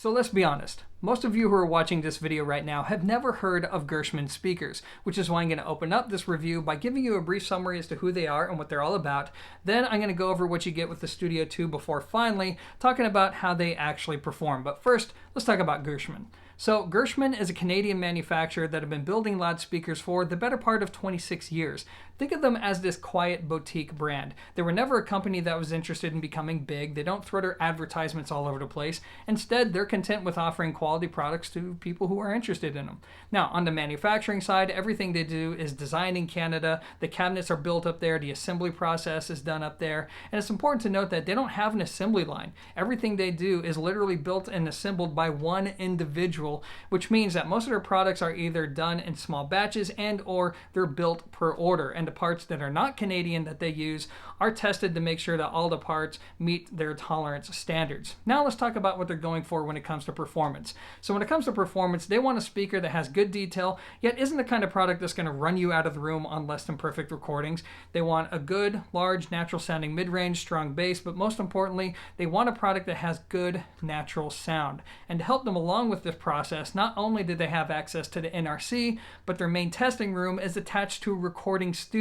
So let's be honest, most of you who are watching this video right now have never heard of Gershman speakers, which is why I'm going to open up this review by giving you a brief summary as to who they are and what they're all about. Then I'm going to go over what you get with the Studio 2 before finally talking about how they actually perform. But first, let's talk about Gershman. So Gershman is a Canadian manufacturer that have been building loudspeakers for the better part of 26 years. Think of them as this quiet boutique brand. They were never a company that was interested in becoming big. They don't throw their advertisements all over the place. Instead, they're content with offering quality products to people who are interested in them. Now, on the manufacturing side, everything they do is designed in Canada. The cabinets are built up there. The assembly process is done up there. And it's important to note that they don't have an assembly line. Everything they do is literally built and assembled by one individual, which means that most of their products are either done in small batches and or they're built per order. And the parts that are not Canadian that they use are tested to make sure that all the parts meet their tolerance standards. Now let's talk about what they're going for when it comes to performance. So when it comes to performance, they want a speaker that has good detail, yet isn't the kind of product that's going to run you out of the room on less than perfect recordings. They want a good, large, natural sounding mid-range, strong bass, but most importantly, they want a product that has good, natural sound. And to help them along with this process, not only do they have access to the NRC, but their main testing room is attached to a recording studio.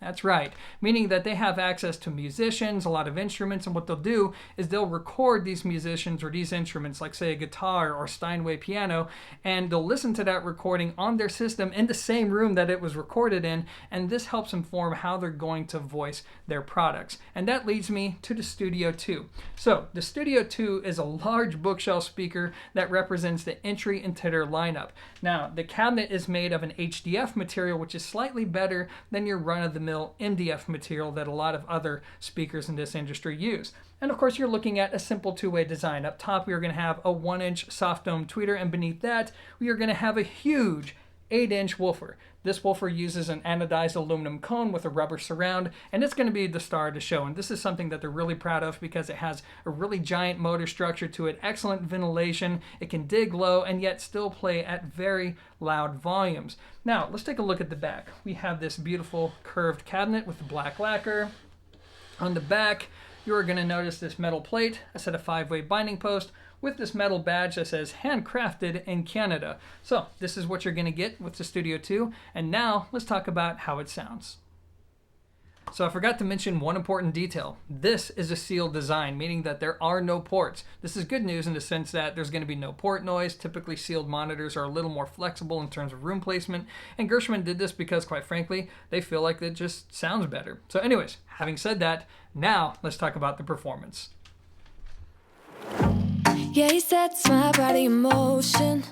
That's right, meaning that they have access to musicians, a lot of instruments, and what they'll do is they'll record these musicians or these instruments, like say a guitar or Steinway piano, and they'll listen to that recording on their system in the same room that it was recorded in, and this helps inform how they're going to voice their products. And that leads me to the Studio 2. So the Studio 2 is a large bookshelf speaker that represents the entry into their lineup. Now, the cabinet is made of an HDF material, which is slightly better than your run-of-the-mill MDF material that a lot of other speakers in this industry use. And of course, you're looking at a simple two-way design. Up top, we are going to have a 1-inch soft dome tweeter, and beneath that, we are going to have a huge 8-inch woofer. This woofer uses an anodized aluminum cone with a rubber surround, and it's going to be the star of the show. And this is something that they're really proud of because it has a really giant motor structure to it, excellent ventilation, it can dig low, and yet still play at very loud volumes. Now, let's take a look at the back. We have this beautiful curved cabinet with the black lacquer. On the back, you are going to notice this metal plate, a set of 5-way binding posts, with this metal badge that says handcrafted in Canada. So this is what you're going to get with the Studio 2. And now let's talk about how it sounds. So I forgot to mention one important detail. This is a sealed design, meaning that there are no ports. This is good news in the sense that there's going to be no port noise. Typically sealed monitors are a little more flexible in terms of room placement. And Gershman did this because, quite frankly, they feel like it just sounds better. So anyways, having said that, now let's talk about the performance. Yeah, he sets my body in motion.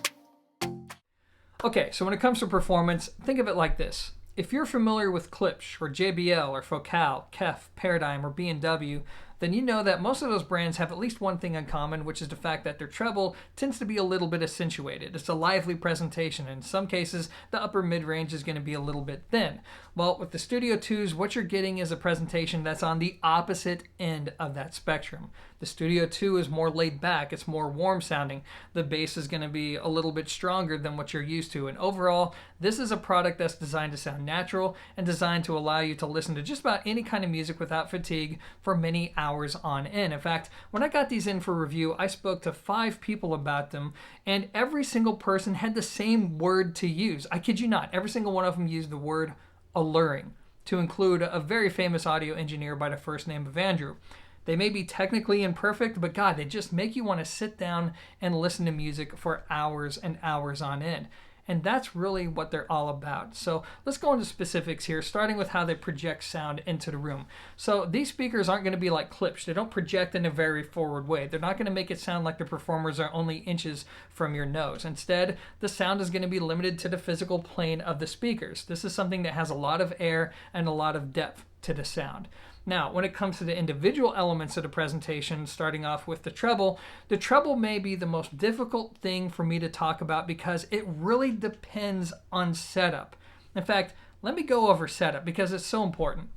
Okay, so when it comes to performance, think of it like this. If you're familiar with Klipsch or JBL or Focal, Kef, Paradigm, or B&W, then you know that most of those brands have at least one thing in common, which is the fact that their treble tends to be a little bit accentuated. It's a lively presentation. In some cases, the upper mid-range is going to be a little bit thin. Well, with the Studio 2s, what you're getting is a presentation that's on the opposite end of that spectrum. The Studio 2 is more laid back, it's more warm sounding. The bass is going to be a little bit stronger than what you're used to. And overall, this is a product that's designed to sound natural and designed to allow you to listen to just about any kind of music without fatigue for many hours on end. In fact, when I got these in for review, I spoke to 5 people about them, and every single person had the same word to use. I kid you not, every single one of them used the word alluring, to include a very famous audio engineer by the first name of Andrew. They may be technically imperfect, but God, they just make you want to sit down and listen to music for hours and hours on end. And that's really what they're all about. So let's go into specifics here, starting with how they project sound into the room. So these speakers aren't going to be like Klipsch. They don't project in a very forward way. They're not going to make it sound like the performers are only inches from your nose. Instead, the sound is going to be limited to the physical plane of the speakers. This is something that has a lot of air and a lot of depth to the sound. Now, when it comes to the individual elements of the presentation, starting off with the treble may be the most difficult thing for me to talk about because it really depends on setup. In fact, let me go over setup because it's so important.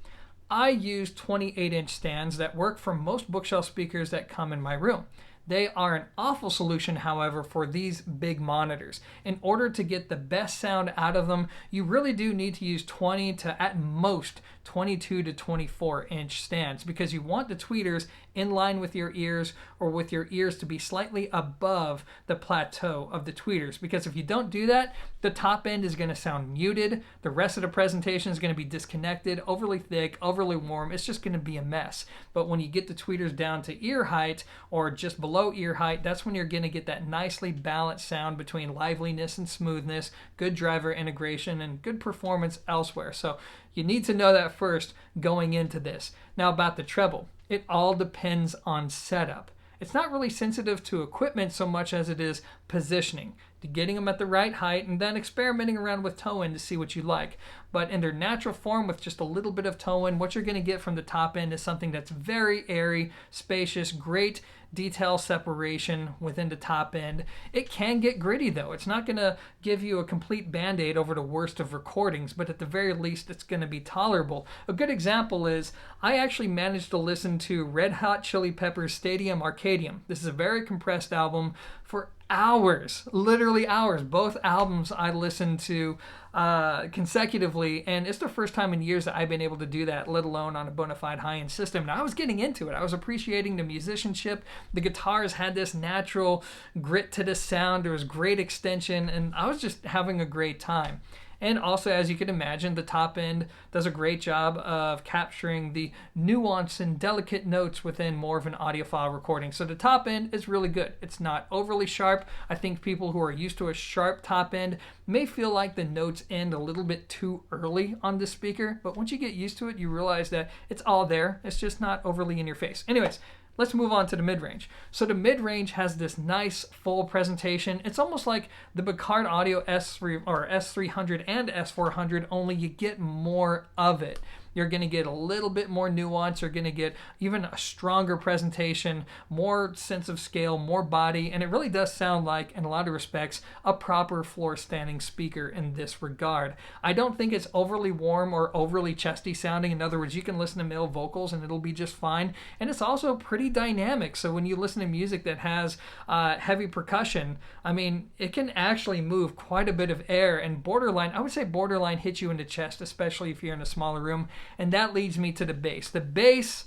I use 28-inch stands that work for most bookshelf speakers that come in my room. They are an awful solution, however, for these big monitors. In order to get the best sound out of them, you really do need to use 20 to at most 22 to 24 inch stands, because you want the tweeters in line with your ears, or with your ears to be slightly above the plateau of the tweeters, because if you don't do that, the top end is going to sound muted, the rest of the presentation is going to be disconnected, overly thick, overly warm. It's just going to be a mess. But when you get the tweeters down to ear height or just below ear height, that's when you're going to get that nicely balanced sound between liveliness and smoothness, good driver integration, and good performance elsewhere. So you need to know that first going into this. Now about the treble, it all depends on setup. It's not really sensitive to equipment so much as it is positioning, to getting them at the right height and then experimenting around with toe-in to see what you like. But in their natural form with just a little bit of toe-in, what you're going to get from the top end is something that's very airy, spacious, great detail separation within the top end. It can get gritty though. It's not going to give you a complete band-aid over the worst of recordings, but at the very least it's going to be tolerable. A good example is I actually managed to listen to Red Hot Chili Peppers' Stadium Arcadium. This is a very compressed album for hours, literally hours. Both albums I listened to consecutively, and it's the first time in years that I've been able to do that, let alone on a bona fide high-end system. And I was getting into it. I was appreciating the musicianship. The guitars had this natural grit to the sound. There was great extension, and I was just having a great time. And also, as you can imagine, the top end does a great job of capturing the nuance and delicate notes within more of an audiophile recording. So the top end is really good. It's not overly sharp. I think people who are used to a sharp top end may feel like the notes end a little bit too early on this speaker, but once you get used to it, you realize that it's all there. It's just not overly in your face. Anyways, let's move on to the mid-range. So the mid-range has this nice full presentation. It's almost like the Picard Audio S3 or S300 and S400, only you get more of it. You're going to get a little bit more nuance. You're going to get even a stronger presentation, more sense of scale, more body, and it really does sound like, in a lot of respects, a proper floor standing speaker in this regard. I don't think it's overly warm or overly chesty sounding. In other words, you can listen to male vocals and it'll be just fine. And it's also pretty dynamic. So when you listen to music that has heavy percussion, I mean, it can actually move quite a bit of air, and borderline, I would say borderline hits you in the chest, especially if you're in a smaller room. And that leads me to the bass. The bass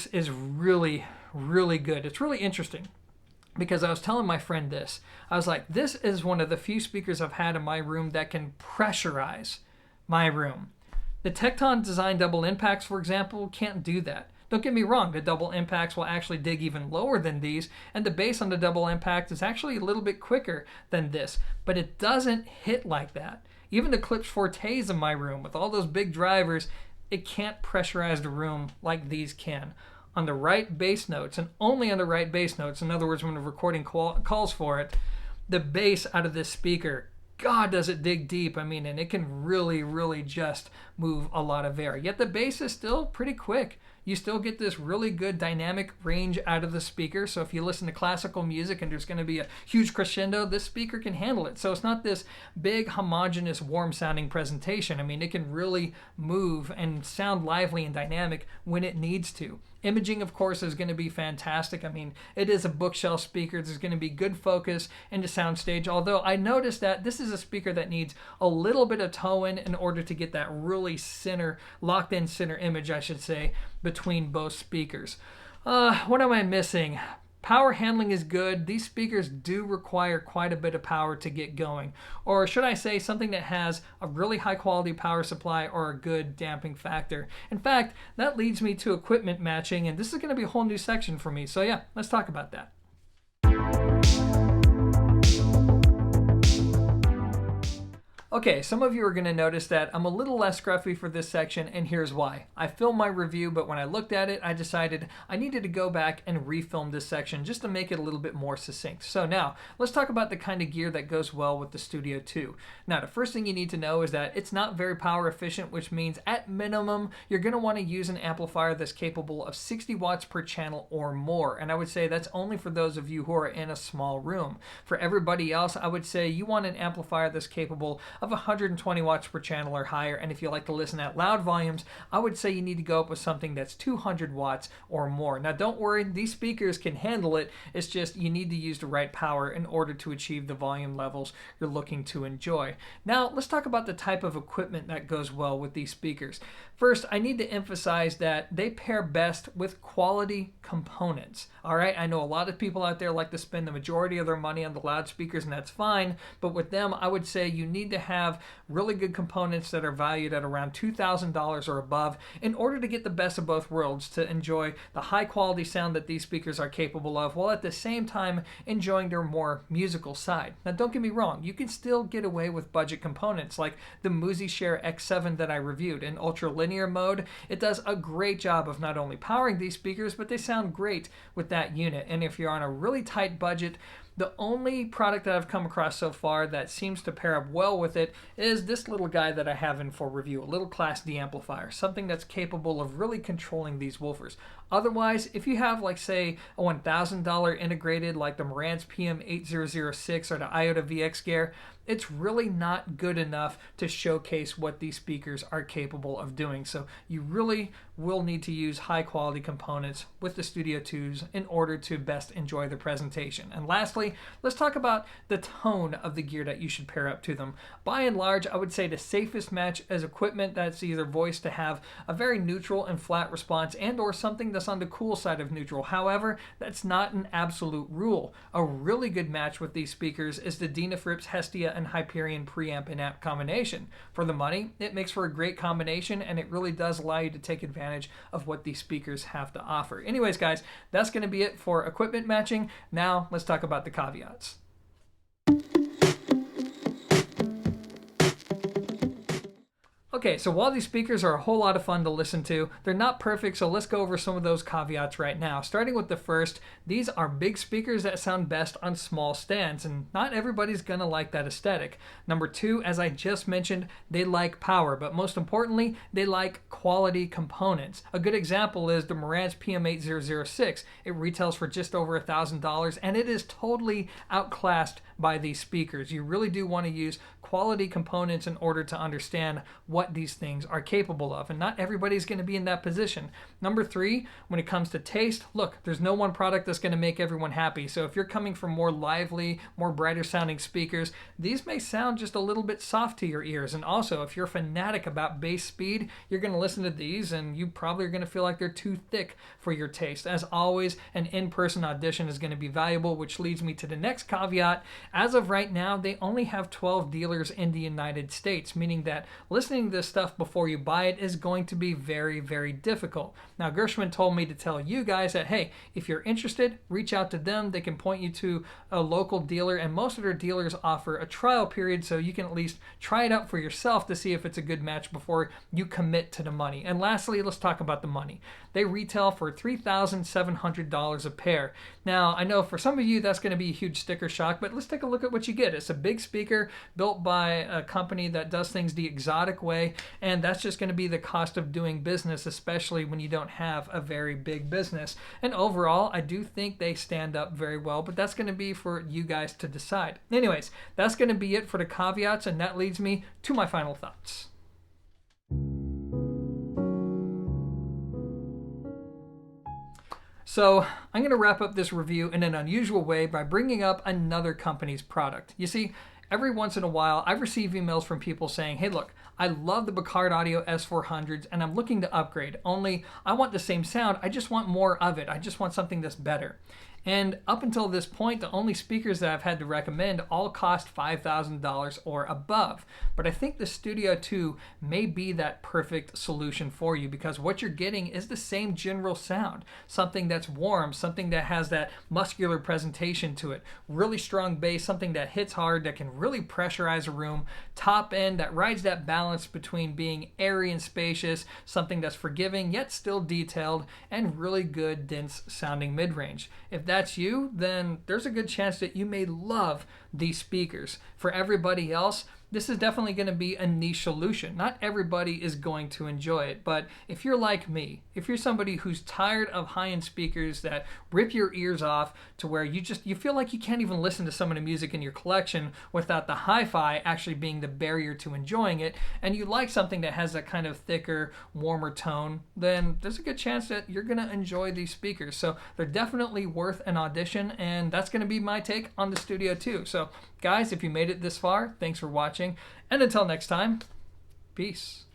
is really, really good. It's really interesting because I was telling my friend this. I was like, this is one of the few speakers I've had in my room that can pressurize my room. The Tecton Design double impacts, for example, can't do that. Don't get me wrong, the double impacts will actually dig even lower than these, and the bass on the double impact is actually a little bit quicker than this, but it doesn't hit like that. Even the Klipsch Fortes in my room, with all those big drivers, it can't pressurize the room like these can. On the right bass notes, and only on the right bass notes, in other words, when the recording calls for it, the bass out of this speaker, God, does it dig deep. I mean, and it can really, really just move a lot of air. Yet the bass is still pretty quick. You still get this really good dynamic range out of the speaker. So if you listen to classical music and there's going to be a huge crescendo, this speaker can handle it. So it's not this big, homogeneous, warm-sounding presentation. I mean, it can really move and sound lively and dynamic when it needs to. Imaging, of course, is going to be fantastic. I mean, it is a bookshelf speaker. There's going to be good focus in the soundstage, although I noticed that this is a speaker that needs a little bit of toe-in order to get that really locked-in center image, I should say, between both speakers. What am I missing? Power handling is good. These speakers do require quite a bit of power to get going. Or should I say something that has a really high quality power supply or a good damping factor. In fact, that leads me to equipment matching, and this is going to be a whole new section for me. So yeah, let's talk about that. Okay, some of you are going to notice that I'm a little less scruffy for this section, and here's why. I filmed my review, but when I looked at it, I decided I needed to go back and refilm this section just to make it a little bit more succinct. So now, let's talk about the kind of gear that goes well with the Studio 2. Now, the first thing you need to know is that it's not very power efficient, which means at minimum, you're going to want to use an amplifier that's capable of 60 watts per channel or more. And I would say that's only for those of you who are in a small room. For everybody else, I would say you want an amplifier that's capable of 120 watts per channel or higher. And if you like to listen at loud volumes, I would say you need to go up with something that's 200 watts or more. Now don't worry, these speakers can handle it. It's just you need to use the right power in order to achieve the volume levels you're looking to enjoy. Now let's talk about the type of equipment that goes well with these speakers. First, I need to emphasize that they pair best with quality components. All right, I know a lot of people out there like to spend the majority of their money on the loudspeakers, and that's fine, but with them, I would say you need to have really good components that are valued at around $2,000 or above in order to get the best of both worlds, to enjoy the high quality sound that these speakers are capable of, while at the same time enjoying their more musical side. Now don't get me wrong, you can still get away with budget components like the Muzishare X7 that I reviewed. In ultra linear mode, it does a great job of not only powering these speakers, but they sound great with that unit. And if you're on a really tight budget, the only product that I've come across so far that seems to pair up well with it is this little guy that I have in for review, a little Class D amplifier, something that's capable of really controlling these woofers. Otherwise, if you have, like, say, a $1,000 integrated like the Marantz PM8006 or the IOTAVX gear, it's really not good enough to showcase what these speakers are capable of doing. So you really will need to use high quality components with the Studio 2s in order to best enjoy the presentation. And lastly, let's talk about the tone of the gear that you should pair up to them. By and large, I would say the safest match is equipment that's either voiced to have a very neutral and flat response and or something that's on the cool side of neutral. However, that's not an absolute rule. A really good match with these speakers is the Denafrips Hestia and Hyperion preamp and amp combination. For the money, it makes for a great combination, and it really does allow you to take advantage of what these speakers have to offer. Anyways, guys, that's going to be it for equipment matching. Now let's talk about the caveats. Okay, so while these speakers are a whole lot of fun to listen to, they're not perfect, so let's go over some of those caveats right now. Starting with the first, these are big speakers that sound best on small stands, and not everybody's gonna like that aesthetic. Number two, as I just mentioned, they like power, but most importantly, they like quality components. A good example is the Marantz PM8006. It retails for just over $1,000, and it is totally outclassed by these speakers. You really do want to use quality components in order to understand what these things are capable of, and not everybody's going to be in that position. Number three, when it comes to taste, look, there's no one product that's going to make everyone happy. So if you're coming from more lively, more brighter sounding speakers, these may sound just a little bit soft to your ears. And also, if you're a fanatic about bass speed, you're going to listen to these and you probably are going to feel like they're too thick for your taste. As always, an in-person audition is going to be valuable, which leads me to the next caveat. As of right now, they only have 12 dealers in the United States, meaning that listening to this stuff before you buy it is going to be very, very difficult. Now, Gershman told me to tell you guys that, hey, if you're interested, reach out to them. They can point you to a local dealer, and most of their dealers offer a trial period, so you can at least try it out for yourself to see if it's a good match before you commit to the money. And lastly, let's talk about the money. They retail for $3,700 a pair. Now, I know for some of you that's going to be a huge sticker shock, but let's take a look at what you get. It's a big speaker built by a company that does things the exotic way, and that's just going to be the cost of doing business, especially when you don't have a very big business. And overall, I do think they stand up very well, but that's going to be for you guys to decide. Anyways, that's going to be it for the caveats, and that leads me to my final thoughts. So I'm going to wrap up this review in an unusual way by bringing up another company's product. You see, every once in a while, I receive emails from people saying, hey, look, I love the Bacard Audio S400s and I'm looking to upgrade, only I want the same sound, I just want more of it. I just want something that's better. And up until this point, the only speakers that I've had to recommend all cost $5,000 or above. But I think the Studio 2 may be that perfect solution for you, because what you're getting is the same general sound. Something that's warm, something that has that muscular presentation to it, really strong bass, something that hits hard, that can really pressurize a room, top end that rides that balance between being airy and spacious, something that's forgiving yet still detailed, and really good dense sounding mid-range. If that's you, then there's a good chance that you may love these speakers. For everybody else, this is definitely going to be a niche solution. Not everybody is going to enjoy it, but if you're like me, if you're somebody who's tired of high-end speakers that rip your ears off to where you feel like you can't even listen to some of the music in your collection without the hi-fi actually being the barrier to enjoying it, and you like something that has that kind of thicker, warmer tone, then there's a good chance that you're going to enjoy these speakers. So they're definitely worth an audition, and that's going to be my take on the Studio 2. So guys, if you made it this far, thanks for watching, and until next time, peace.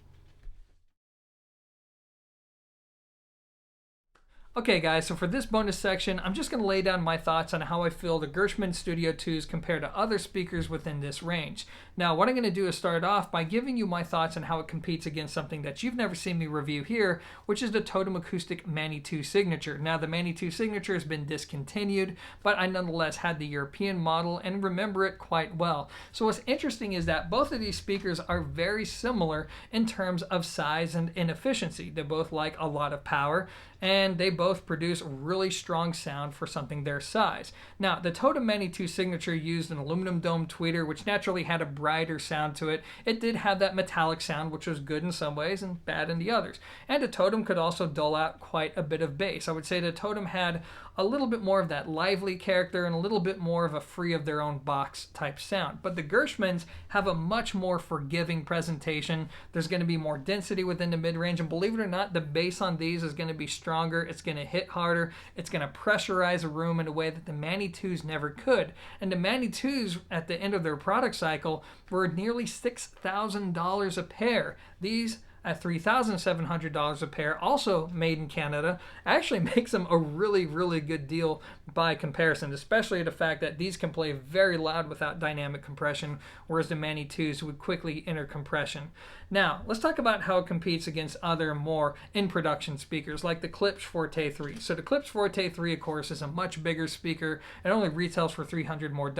Okay guys, so for this bonus section, I'm just going to lay down my thoughts on how I feel the Gershman Studio 2s compare to other speakers within this range. Now, what I'm going to do is start off by giving you my thoughts on how it competes against something that you've never seen me review here, which is the Totem Acoustic Mani 2 Signature. Now, the Mani 2 Signature has been discontinued, but I nonetheless had the European model and remember it quite well. So what's interesting is that both of these speakers are very similar in terms of size and inefficiency. They both like a lot of power, and they both produce really strong sound for something their size. Now, the Totem Mani 2 Signature used an aluminum dome tweeter, which naturally had a brighter sound to it. It did have that metallic sound, which was good in some ways and bad in the others. And the Totem could also dole out quite a bit of bass. I would say the Totem had a little bit more of that lively character and a little bit more of a free of their own box type sound. But the Gershmans have a much more forgiving presentation. There's going to be more density within the mid-range, and believe it or not, the bass on these is going to be stronger. It's going to hit harder. It's going to pressurize a room in a way that the Mani 2s never could. And the Mani 2s at the end of their product cycle were nearly $6,000 a pair. These at $3,700 a pair, also made in Canada, actually makes them a really, really good deal by comparison, especially the fact that these can play very loud without dynamic compression, whereas the Mani 2s would quickly enter compression. Now, let's talk about how it competes against other more in-production speakers, like the Klipsch Forte 3. So the Klipsch Forte 3, of course, is a much bigger speaker. It only retails for $300 more,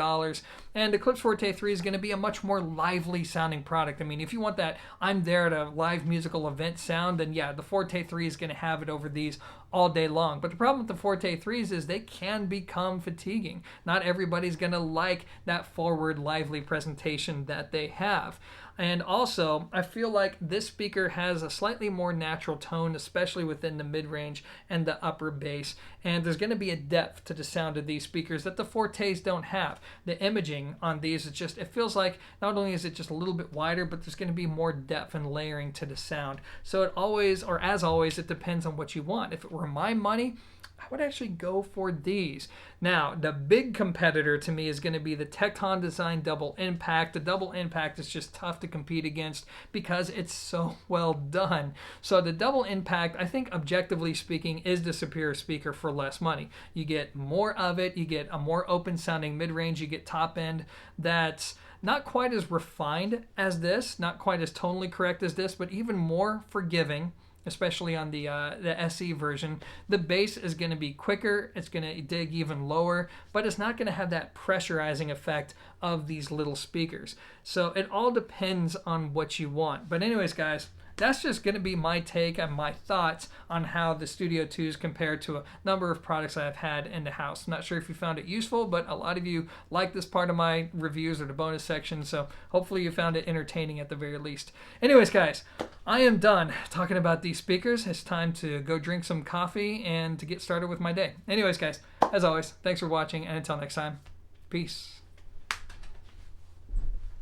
and the Klipsch Forte 3 is going to be a much more lively sounding product. I mean, if you want that I'm there at a live musical event sound, then yeah, the Forte 3 is going to have it over these all day long. But the problem with the Forte 3s is they can become fatiguing. Not everybody's going to like that forward, lively presentation that they have. And also, I feel like this speaker has a slightly more natural tone, especially within the mid-range and the upper bass. And there's going to be a depth to the sound of these speakers that the Fortes don't have. The imaging on these is just, it feels like not only is it just a little bit wider, but there's going to be more depth and layering to the sound. So it always, or as always, it depends on what you want. If it were my money, I would actually go for these. Now, the big competitor to me is going to be the Tecton Design Double Impact. The Double Impact is just tough to compete against because it's so well done. So the Double Impact, I think objectively speaking, is the superior speaker for less money. You get more of it, you get a more open sounding mid-range, you get top end that's not quite as refined as this, not quite as tonally correct as this, but even more forgiving, especially on the SE version. The bass is going to be quicker, it's going to dig even lower, but it's not going to have that pressurizing effect of these little speakers. So it all depends on what you want. But anyways, guys, that's just going to be my take and my thoughts on how the Studio 2s compare to a number of products I've had in the house. Not sure if you found it useful, but a lot of you like this part of my reviews or the bonus section, so hopefully you found it entertaining at the very least. Anyways, guys, I am done talking about these speakers. It's time to go drink some coffee and to get started with my day. Anyways, guys, as always, thanks for watching, and until next time, peace.